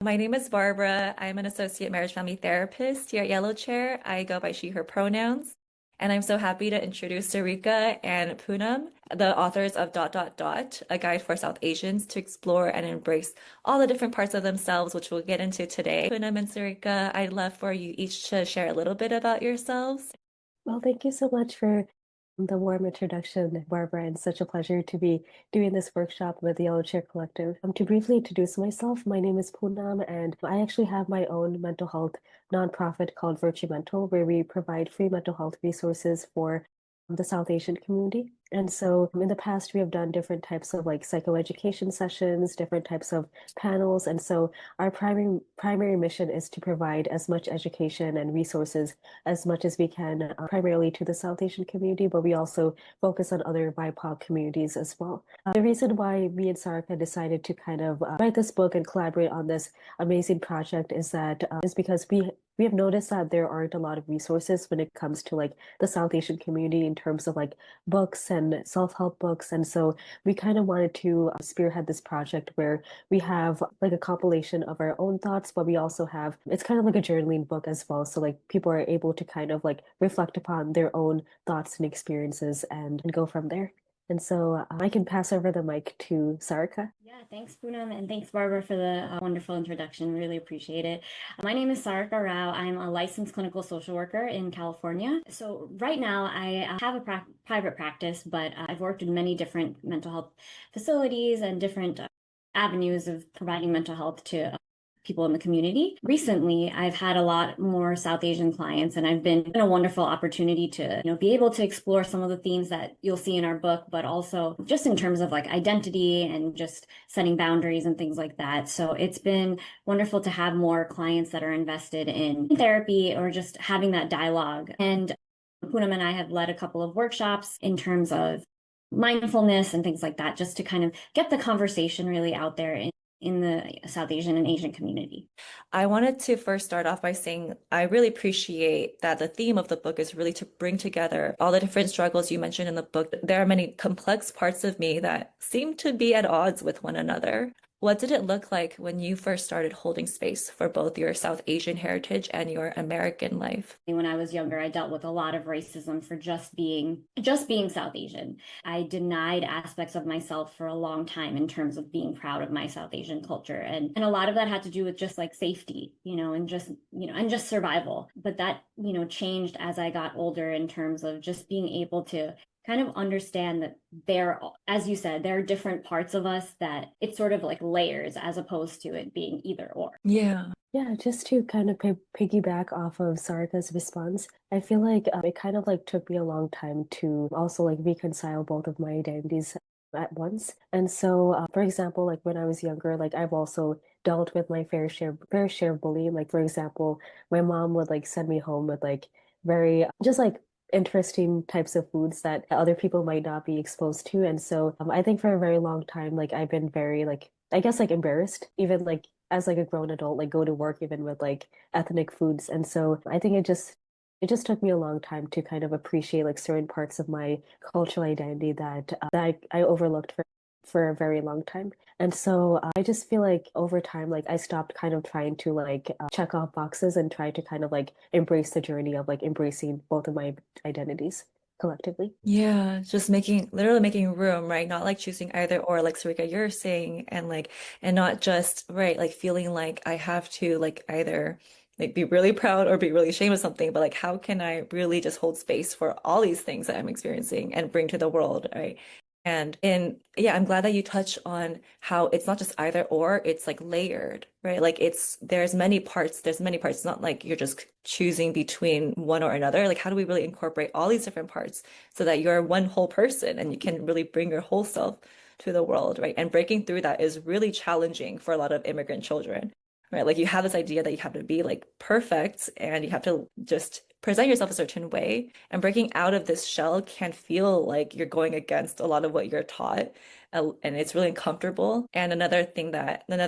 My name is Barbara. I'm an associate marriage family therapist here at Yellow Chair. I go by she, her pronouns. And I'm so happy to introduce Sarika and Poonam, the authors of A Guide for South Asians to Explore and Embrace all the different parts of themselves, which we'll get into today. Poonam and Sarika, I'd love for you each to share a little bit about yourselves. Well, thank you so much for the warm introduction, Barbara, and such a pleasure to be doing this workshop with the Yellow Chair Collective. To briefly introduce myself, my name is Poonam, and I actually have my own mental health nonprofit called Virtue Mental, where we provide free mental health resources for the South Asian community. And so in the past, we have done different types of like psychoeducation sessions, different types of panels. And so our primary mission is to provide as much education and resources as much as we can, primarily to the South Asian community, but we also focus on other BIPOC communities as well. The reason why me and Sarika decided to kind of write this book and collaborate on this amazing project is because we have noticed that there aren't a lot of resources when it comes to like the South Asian community in terms of like books and self-help books. And so we kind of wanted to spearhead this project where we have like a compilation of our own thoughts, but we also have, it's kind of like a journaling book as well. So like people are able to kind of like reflect upon their own thoughts and experiences and go from there. And so I can pass over the mic to Sarika. Yeah, thanks, Poonam, and thanks, Barbara, for the wonderful introduction. Really appreciate it. My name is Sarika Rao. I'm a licensed clinical social worker in California. So right now, I have a private practice, but I've worked in many different mental health facilities and different avenues of providing mental health to people in the community. Recently, I've had a lot more South Asian clients, and I've been a wonderful opportunity to, be able to explore some of the themes that you'll see in our book, but also just in terms of like identity and just setting boundaries and things like that. So it's been wonderful to have more clients that are invested in therapy or just having that dialogue. And Poonam and I have led a couple of workshops in terms of mindfulness and things like that, just to kind of get the conversation really out there in the South Asian and Asian community. I wanted to first start off by saying I really appreciate that the theme of the book is really to bring together all the different struggles you mentioned in the book. There are many complex parts of me that seem to be at odds with one another. What did it look like when you first started holding space for both your South Asian heritage and your American life? When I was younger, I dealt with a lot of racism for just being South Asian. I denied aspects of myself for a long time in terms of being proud of my South Asian culture. And a lot of that had to do with just like safety, and just survival. But that, changed as I got older in terms of just being able to kind of understand that as you said, there are different parts of us that it's sort of like layers as opposed to it being either or. Yeah. Yeah, just to kind of piggyback off of Sarika's response, I feel like it kind of like took me a long time to also like reconcile both of my identities at once. And so, for example, like when I was younger, like I've also dealt with my fair share of bullying. Like for example, my mom would like send me home with like very just like interesting types of foods that other people might not be exposed to. And so, I think for a very long time, like I've been very like I guess like embarrassed, even like as like a grown adult, like go to work even with like ethnic foods. And so I think it just took me a long time to kind of appreciate like certain parts of my cultural identity that I overlooked for a very long time. And so I just feel like over time, like I stopped kind of trying to like check off boxes and try to kind of like embrace the journey of like embracing both of my identities collectively. Yeah, just literally making room, right? Not like choosing either or, like Sarika, you're saying, and not just, right, like feeling like I have to like either like be really proud or be really ashamed of something, but like how can I really just hold space for all these things that I'm experiencing and bring to the world, right? And yeah, I'm glad that you touched on how it's not just either or, it's like layered, right? Like there's many parts. It's not like you're just choosing between one or another. Like how do we really incorporate all these different parts so that you're one whole person and you can really bring your whole self to the world, right? And breaking through that is really challenging for a lot of immigrant children, right? Like you have this idea that you have to be like perfect and you have to just present yourself a certain way. And breaking out of this shell can feel like you're going against a lot of what you're taught. And it's really uncomfortable. And another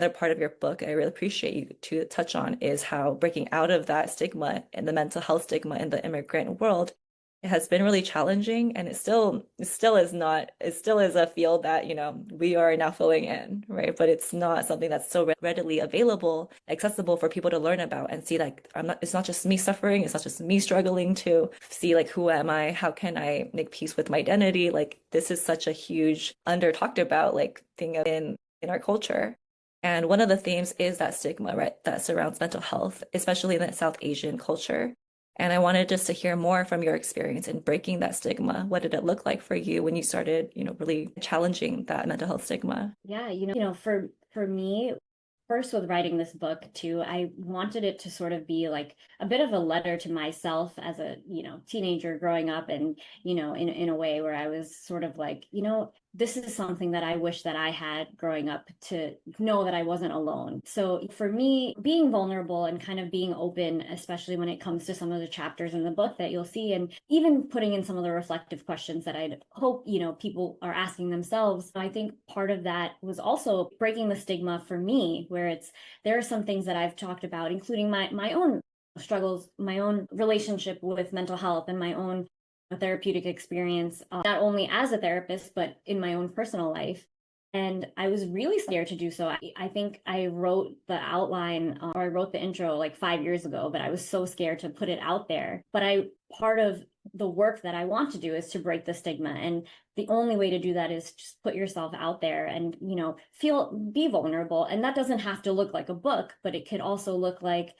part of your book I really appreciate you to touch on is how breaking out of that stigma and the mental health stigma in the immigrant world it has been really challenging, and it still is not, it still is a field that, we are now filling in, right? But it's not something that's so readily available, accessible for people to learn about and see like it's not just me suffering, it's not just me struggling to see like who am I, how can I make peace with my identity? Like this is such a huge under talked about like thing in our culture. And one of the themes is that stigma, right, that surrounds mental health, especially in the South Asian culture. And I wanted just to hear more from your experience in breaking that stigma. What did it look like for you when you started, really challenging that mental health stigma? Yeah, for me, first with writing this book too, I wanted it to sort of be like a bit of a letter to myself as a, teenager growing up, and, in a way where I was sort of like, this is something that I wish that I had growing up, to know that I wasn't alone. So for me, being vulnerable and kind of being open, especially when it comes to some of the chapters in the book that you'll see, and even putting in some of the reflective questions that I'd hope, people are asking themselves. I think part of that was also breaking the stigma for me, where there are some things that I've talked about, including my own struggles, my own relationship with mental health, and my own therapeutic experience, not only as a therapist, but in my own personal life. And I was really scared to do so. I think I wrote the outline, or I wrote the intro like 5 years ago, but I was so scared to put it out there. But part of the work that I want to do is to break the stigma. And the only way to do that is just put yourself out there and, be vulnerable. And that doesn't have to look like a book, but it could also look like,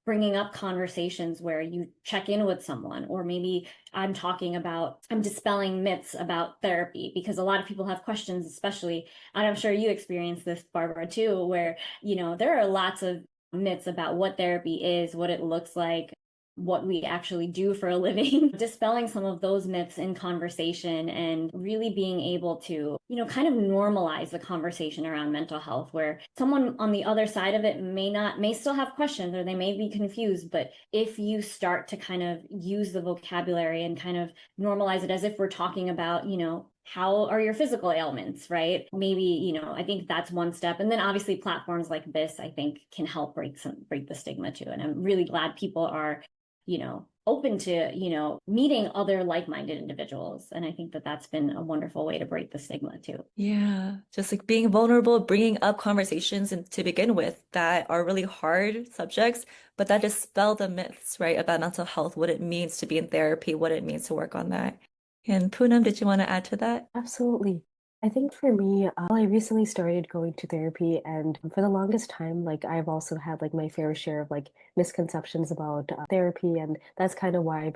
bringing up conversations where you check in with someone, or maybe I'm dispelling myths about therapy, because a lot of people have questions, especially, and I'm sure you experienced this, Barbara, too, where, there are lots of myths about what therapy is, what it looks like, what we actually do for a living. Dispelling some of those myths in conversation, and really being able to, kind of normalize the conversation around mental health, where someone on the other side of it may still have questions, or they may be confused. But if you start to kind of use the vocabulary and kind of normalize it as if we're talking about, how are your physical ailments, right? Maybe, I think that's one step. And then obviously platforms like this, I think, can help break the stigma too. And I'm really glad people are, open to, meeting other like-minded individuals. And I think that that's been a wonderful way to break the stigma too. Yeah, just like being vulnerable, bringing up conversations and to begin with that are really hard subjects, but that dispel the myths, right, about mental health, what it means to be in therapy, what it means to work on that. And Poonam, did you want to add to that? Absolutely. I think for me, I recently started going to therapy, and for the longest time, like I've also had like my fair share of like misconceptions about therapy, and that's kind of why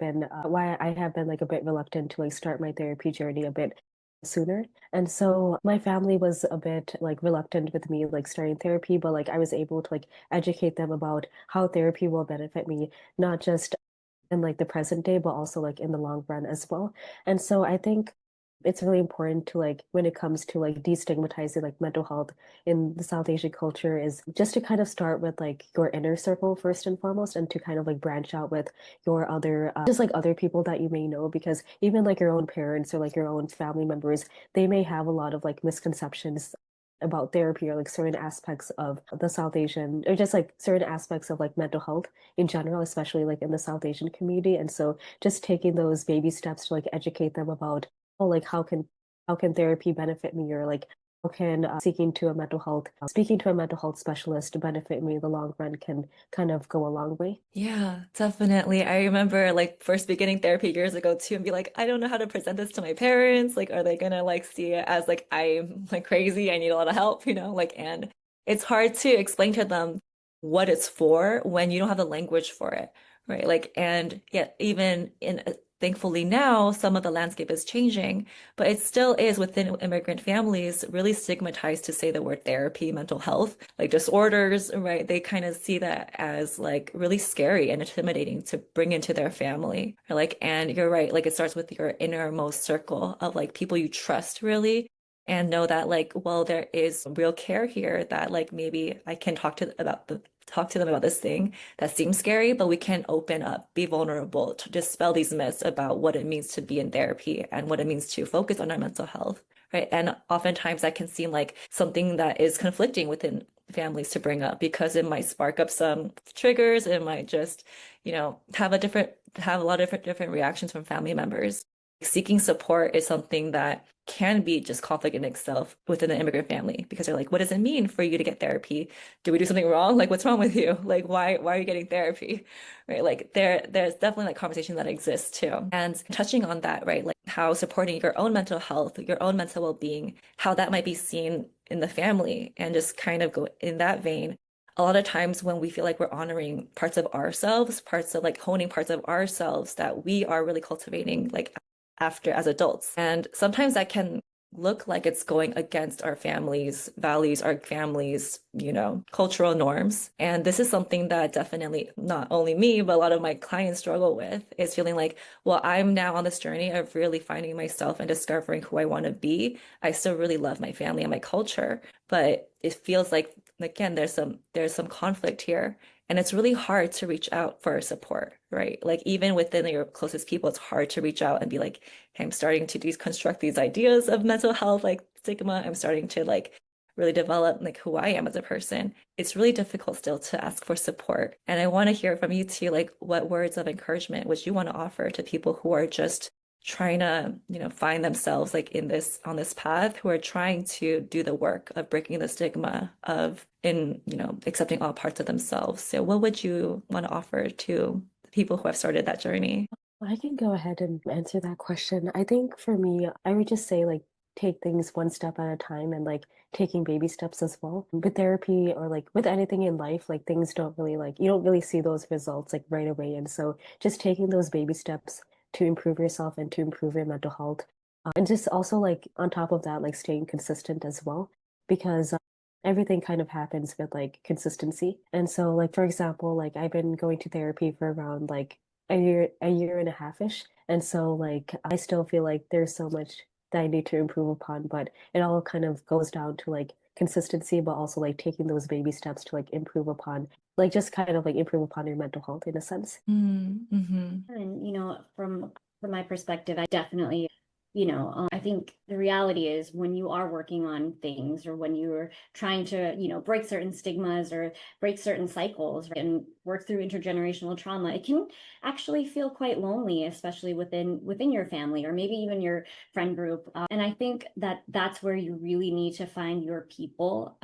I have been like a bit reluctant to like start my therapy journey a bit sooner. And so my family was a bit like reluctant with me like starting therapy, but like I was able to like educate them about how therapy will benefit me, not just in like the present day, but also like in the long run as well. And so I think it's really important to like when it comes to like destigmatizing like mental health in the South Asian culture is just to kind of start with like your inner circle first and foremost, and to kind of like branch out with your other just like other people that you may know, because even like your own parents or like your own family members, they may have a lot of like misconceptions about therapy or like certain aspects of the South Asian, or just like certain aspects of like mental health in general, especially like in the South Asian community. And so just taking those baby steps to like educate them about, oh, like how can therapy benefit me, or like how can speaking to a mental health specialist benefit me in the long run, can kind of go a long way. Yeah, definitely. I remember like first beginning therapy years ago too, and be like, I don't know how to present this to my parents. Like, are they gonna like see it as like I'm like crazy? I need a lot of help, like, and it's hard to explain to them what it's for when you don't have the language for it, right? Like, and yet even thankfully now some of the landscape is changing, but it still is within immigrant families really stigmatized to say the word therapy, mental health, like disorders, right? They kind of see that as like really scary and intimidating to bring into their family. Like, and you're right, like it starts with your innermost circle of like people you trust really. And know that like, well, there is real care here that like maybe I can talk to them about this thing that seems scary, but we can open up, be vulnerable to dispel these myths about what it means to be in therapy and what it means to focus on our mental health, right? And oftentimes that can seem like something that is conflicting within families to bring up because it might spark up some triggers. It might just, have a different have a lot of different reactions from family members. Seeking support is something that can be just conflict in itself within an immigrant family because they're like, what does it mean for you to get therapy? Do we do something wrong? Like, what's wrong with you? Like, why are you getting therapy? Right? Like there's definitely like conversation that exists too. And touching on that, right? Like how supporting your own mental health, your own mental well-being, how that might be seen in the family and just kind of go in that vein. A lot of times when we feel like we're honoring parts of ourselves, parts of like honing parts of ourselves that we are really cultivating, like after as adults. And sometimes that can look like it's going against our family's values, our family's, cultural norms. And this is something that definitely not only me, but a lot of my clients struggle with is feeling like, well, I'm now on this journey of really finding myself and discovering who I want to be. I still really love my family and my culture, but it feels like again, there's some conflict here. And it's really hard to reach out for support, right? Like even within your closest people, it's hard to reach out and be like, hey, I'm starting to deconstruct these ideas of mental health, like stigma. I'm starting to like really develop like who I am as a person. It's really difficult still to ask for support. And I want to hear from you too, like what words of encouragement would you want to offer to people who are just trying to, find themselves like in this on this path, who are trying to do the work of breaking the stigma of accepting all parts of themselves. So what would you want to offer to the people who have started that journey? I can go ahead and answer that question. I think for me, I would just say like take things one step at a time and like taking baby steps as well. With therapy or like with anything in life, like things don't really like you don't really see those results like right away. And so just taking those baby steps to improve yourself and to improve your mental health. And just also like on top of that, like staying consistent as well, because everything kind of happens with like consistency. And so like for example, like I've been going to therapy for around like a year and a half-ish. And so like I still feel like there's so much that I need to improve upon, but it all kind of goes down to like consistency, but also like taking those baby steps to like improve upon, like just kind of like improve upon your mental health in a sense. Mm-hmm. And from my perspective, I definitely, I think the reality is when you are working on things or when you're trying to, break certain stigmas or break certain cycles, right, and work through intergenerational trauma, it can actually feel quite lonely, especially within your family or maybe even your friend group. And I think that that's where you really need to find your people.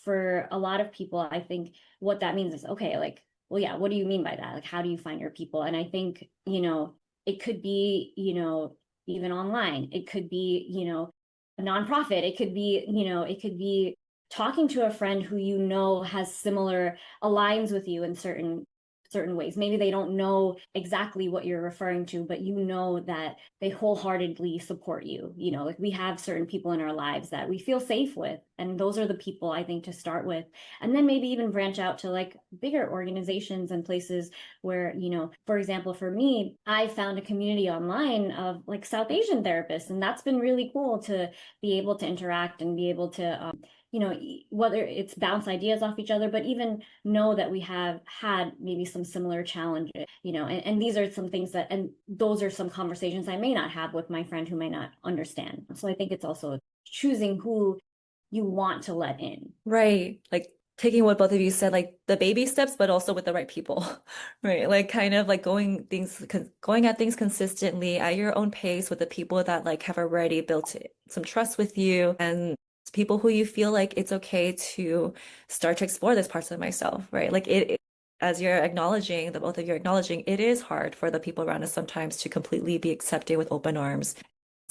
For a lot of people, I think what that means is okay, like, well, yeah, what do you mean by that? Like, how do you find your people? And I think, it could be, even online. It could be, a nonprofit. It could be talking to a friend who has similar aligns with you in certain ways. Maybe they don't know exactly what you're referring to, but you know that they wholeheartedly support you. Like we have certain people in our lives that we feel safe with. And those are the people I think to start with. And then maybe even branch out to like bigger organizations and places where, for example, for me, I found a community online of like South Asian therapists. And that's been really cool to be able to interact and be able to, whether it's bounce ideas off each other, but even know that we have had maybe some similar challenges, and these are some things and those are some conversations I may not have with my friend who may not understand. So I think it's also choosing who you want to let in. Right. Like taking what both of you said, like the baby steps, but also with the right people, right? Like kind of like going at things consistently at your own pace with the people that like have already built some trust with you and people who you feel like it's okay to start to explore this parts of myself, right? Like as you're acknowledging, the both of you are acknowledging, it is hard for the people around us sometimes to completely be accepted with open arms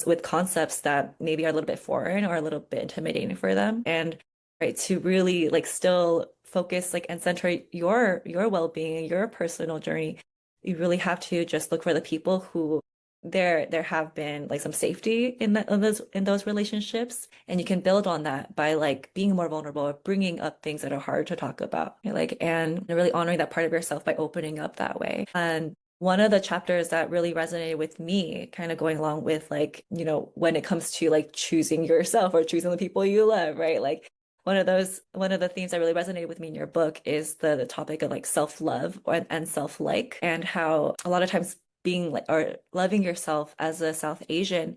with concepts that maybe are a little bit foreign or a little bit intimidating for them. And right, to really like still focus like and center your well-being, your personal journey, you really have to just look for the people who there have been like some safety in those relationships, and you can build on that by like being more vulnerable, bringing up things that are hard to talk about, like and really honoring that part of yourself by opening up that way. And one of the chapters that really resonated with me, kind of going along with like, when it comes to like choosing yourself or choosing the people you love, right? Like one of the themes that really resonated with me in your book is the topic of like self-love and self-like, and how a lot of times being like or loving yourself as a South Asian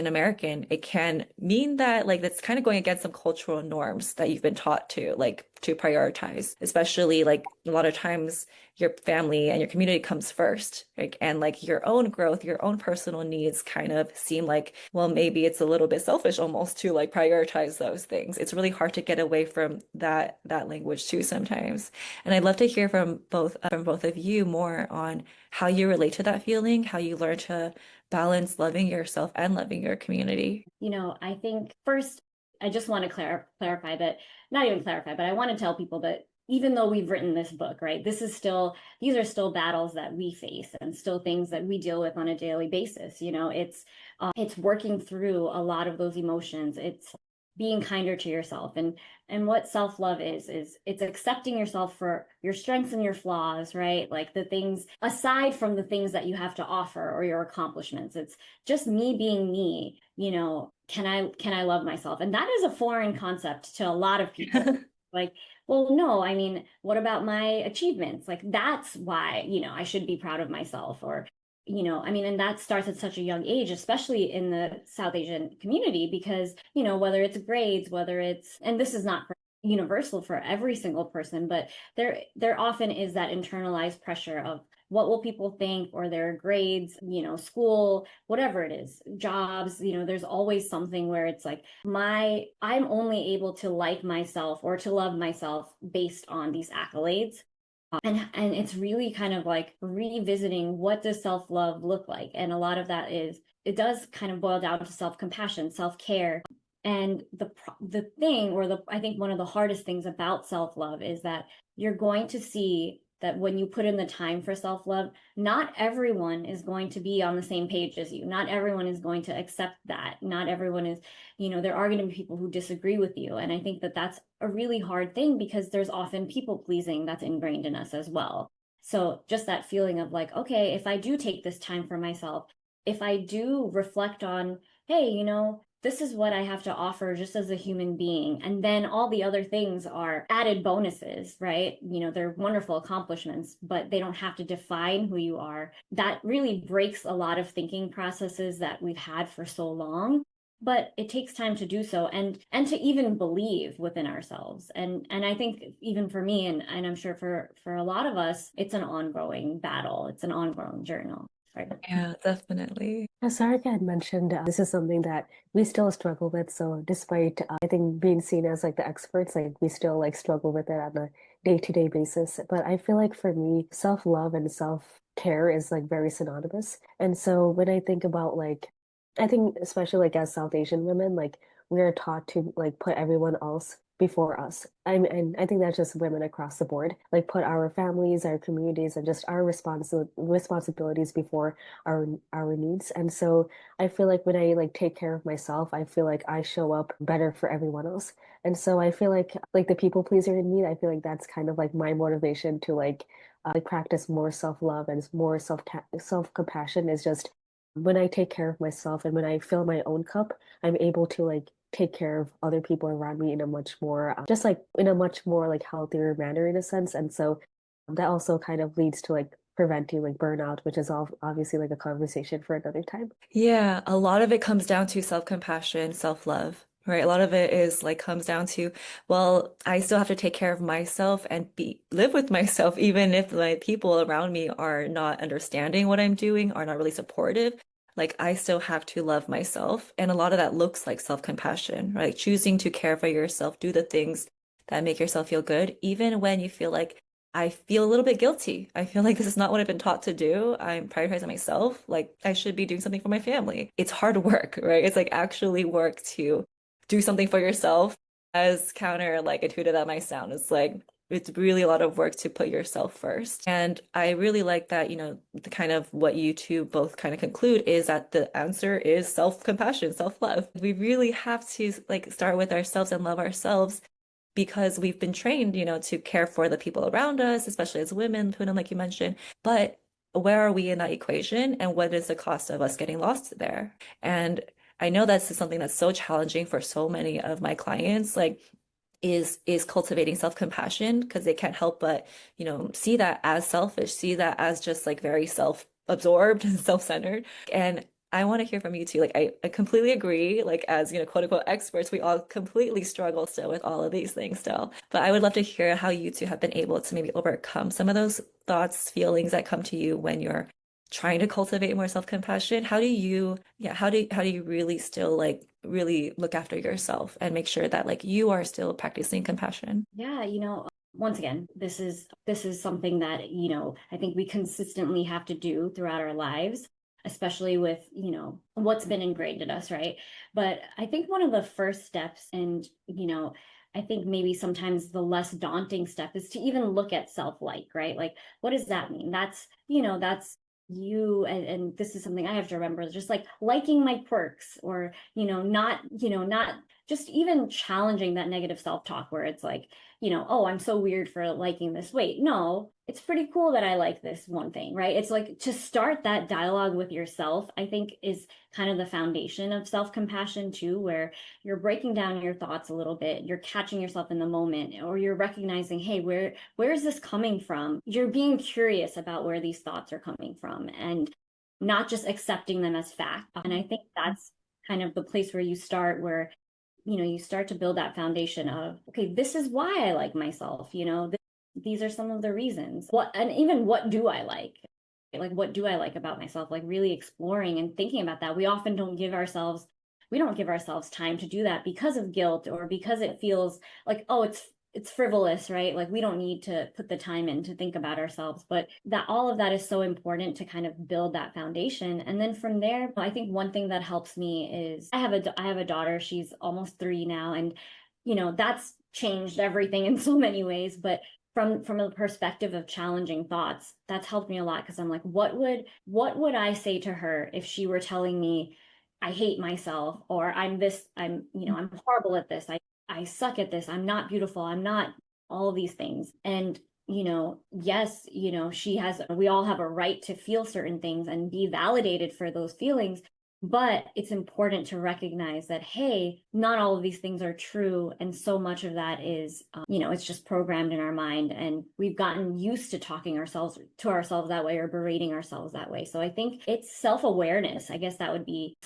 American, it can mean that like that's kind of going against some cultural norms that you've been taught to like to prioritize, especially like a lot of times your family and your community comes first, like and like your own growth, your own personal needs kind of seem like, well, maybe it's a little bit selfish almost to like prioritize those things. It's really hard to get away from that language too sometimes. And I'd love to hear from both of you more on how you relate to that feeling, how you learn to balance loving yourself and loving your community. I think first, I just want to clarify that, not even clarify, but I want to tell people that even though we've written this book, right, these are still battles that we face and still things that we deal with on a daily basis. It's working through a lot of those emotions. It's being kinder to yourself, and what self-love is it's accepting yourself for your strengths and your flaws, right? Like the things aside from the things that you have to offer or your accomplishments. It's just me being me. Can I love myself? And that is a foreign concept to a lot of people. Like, well, no, I mean, what about my achievements? Like, that's why, I should be proud of myself. Or, I mean, and that starts at such a young age, especially in the South Asian community, because, whether it's grades, and this is not universal for every single person, but there often is that internalized pressure of what will people think, or their grades, school, whatever it is, jobs, there's always something where it's like I'm only able to like myself or to love myself based on these accolades. And it's really kind of like revisiting, what does self-love look like? And a lot of that is, it does kind of boil down to self-compassion, self-care. And the thing, or I think one of the hardest things about self-love is that you're going to see that when you put in the time for self-love, not everyone is going to be on the same page as you. Not everyone is going to accept that. Not everyone is, there are going to be people who disagree with you. And I think that that's a really hard thing, because there's often people pleasing that's ingrained in us as well. So just that feeling of like, okay, if I do take this time for myself, if I do reflect on, hey, this is what I have to offer just as a human being. And then all the other things are added bonuses, right? They're wonderful accomplishments, but they don't have to define who you are. That really breaks a lot of thinking processes that we've had for so long. But it takes time to do so, and to even believe within ourselves. And I think even for me, and I'm sure for a lot of us, it's an ongoing battle. It's an ongoing journal. Right. Yeah, definitely. As Sarika had mentioned, this is something that we still struggle with. So despite, I think, being seen as like the experts, like we still like struggle with it on a day-to-day basis. But I feel like for me, self-love and self-care is like very synonymous. And so when I think about like, I think especially like as South Asian women, like we are taught to like put everyone else before us. And I think that's just women across the board, like put our families, our communities, and just our responsibilities before our needs. And so I feel like when I like take care of myself, I feel like I show up better for everyone else. And so I feel like the people pleaser in me, I feel like that's kind of like my motivation to like practice more self-love and more self-compassion is just when I take care of myself and when I fill my own cup, I'm able to like take care of other people around me in a much more just like in a much more like healthier manner in a sense. And so that also kind of leads to like preventing like burnout, which is all obviously like a conversation for another time. Yeah, a lot of it comes down to self-compassion, self-love, right? A lot of it is like comes down to, well, I still have to take care of myself and be live with myself, even if like people around me are not understanding what I'm doing, are not really supportive. Like I still have to love myself. And a lot of that looks like self-compassion, right? Choosing to care for yourself, do the things that make yourself feel good, even when you feel like I feel a little bit guilty. I feel like this is not what I've been taught to do. I'm prioritizing myself. Like I should be doing something for my family. It's hard work, right? It's like actually work to do something for yourself. As counter like intuitive that might sound, it's like it's really a lot of work to put yourself first. And I really like that, the kind of what you two both kind of conclude is that the answer is self-compassion, self-love. We really have to like start with ourselves and love ourselves because we've been trained, to care for the people around us, especially as women, Poonam, like you mentioned. But where are we in that equation, and what is the cost of us getting lost there? And I know that's something that's so challenging for so many of my clients, like is cultivating self-compassion because they can't help but, see that as selfish, see that as just like very absorbed and self-centered. And I want to hear from you too. Like I completely agree. Like as, quote unquote experts, we all completely struggle still with all of these things still. But I would love to hear how you two have been able to maybe overcome some of those thoughts, feelings that come to you when you're trying to cultivate more self-compassion. How do you really still like really look after yourself and make sure that like you are still practicing compassion? Yeah, once again, this is something that, I think we consistently have to do throughout our lives, especially with, what's been ingrained in us, right? But I think one of the first steps, and, I think maybe sometimes the less daunting step is to even look at self-like, right? Like, what does that mean? That's you, and this is something I have to remember, just like liking my quirks, or, not just even challenging that negative self-talk where it's like, oh, I'm so weird for liking this. Wait, no, it's pretty cool that I like this one thing, right? It's like to start that dialogue with yourself, I think is kind of the foundation of self-compassion too, where you're breaking down your thoughts a little bit, you're catching yourself in the moment, or you're recognizing, hey, where is this coming from? You're being curious about where these thoughts are coming from and not just accepting them as fact. And I think that's kind of the place where you start, where you start to build that foundation of, okay, this is why I like myself, these are some of the reasons. And even what do I like what do I like about myself, like really exploring and thinking about that. We don't give ourselves time to do that because of guilt, or because it feels like, oh, it's frivolous, right? Like we don't need to put the time in to think about ourselves. But that all of that is so important to kind of build that foundation. And then from there, I think one thing that helps me is I have a daughter. She's almost 3 now, and that's changed everything in so many ways. But from a perspective of challenging thoughts, that's helped me a lot, because I'm like, what would I say to her if she were telling me I hate myself, or I'm horrible at this, I suck at this, I'm not beautiful, I'm not all of these things. And, yes, we all have a right to feel certain things and be validated for those feelings. But it's important to recognize that, hey, not all of these things are true. And so much of that is, it's just programmed in our mind. And we've gotten used to talking to ourselves that way, or berating ourselves that way. So I think it's self-awareness. I guess that would be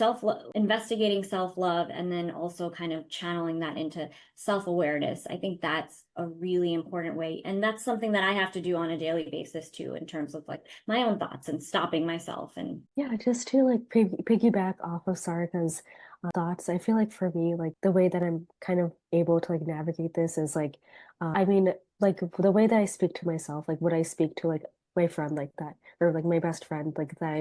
investigating self-love, and then also kind of channeling that into self-awareness. I think that's a really important way. And that's something that I have to do on a daily basis too, in terms of like my own thoughts and stopping myself. And Yeah, just to like piggyback off of Sarika's thoughts, I feel like for me, like the way that I'm kind of able to like navigate this is like, I mean, like the way that I speak to myself, like what I speak to like my friend like that, or like my best friend, like that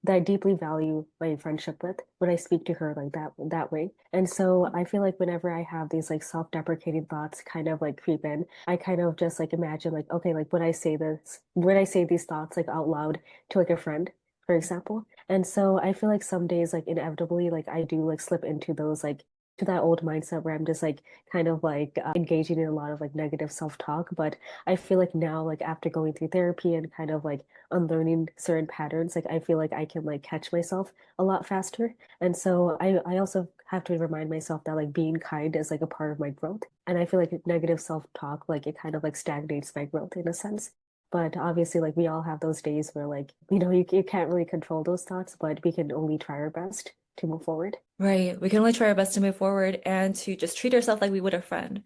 I deeply value my friendship with, when I speak to her like that way. And so I feel like whenever I have these like self-deprecating thoughts kind of like creep in, I kind of just like imagine like, okay, like when I say these thoughts like out loud to like a friend, for example. And so I feel like some days, like inevitably, like I do like slip into those like to that old mindset where I'm just like kind of like engaging in a lot of like negative self-talk. But I feel like now, like after going through therapy and kind of like unlearning certain patterns, like I feel like I can like catch myself a lot faster. And so I also have to remind myself that like being kind is like a part of my growth. And I feel like negative self-talk, like it kind of like stagnates my growth in a sense. But obviously, like we all have those days where, like, you can't really control those thoughts, but we can only try our best to move forward. Right. We can only try our best to move forward and to just treat ourselves like we would a friend,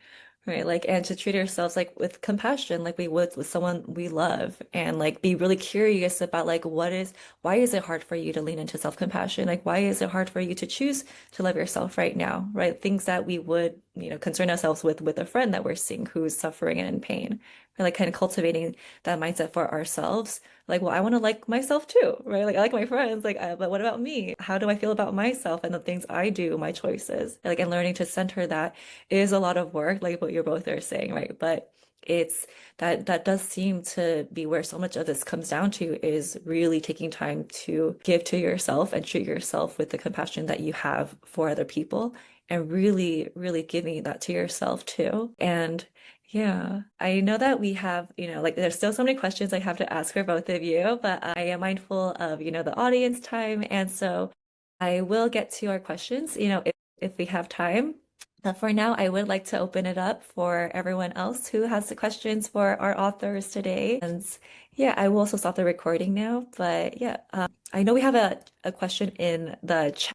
right? Like, and to treat ourselves like with compassion, like we would with someone we love, and like be really curious about like why is it hard for you to lean into self-compassion? Like, why is it hard for you to choose to love yourself right now, right? Things that we would, concern ourselves with a friend that we're seeing who's suffering and in pain. Or like kind of cultivating that mindset for ourselves. Like, well, I want to like myself too, right? Like, I like my friends, like, but what about me? How do I feel about myself and the things I do, my choices? Like, and learning to center that is a lot of work, like what you're both are saying, right? But it's that does seem to be where so much of this comes down to, is really taking time to give to yourself and treat yourself with the compassion that you have for other people, and really, really giving that to yourself too. And yeah, I know that we have, like there's still so many questions I have to ask for both of you, but I am mindful of, the audience time. And so I will get to our questions, if we have time. But for now, I would like to open it up for everyone else who has the questions for our authors today. And yeah, I will also stop the recording now. But yeah, I know we have a question in the chat.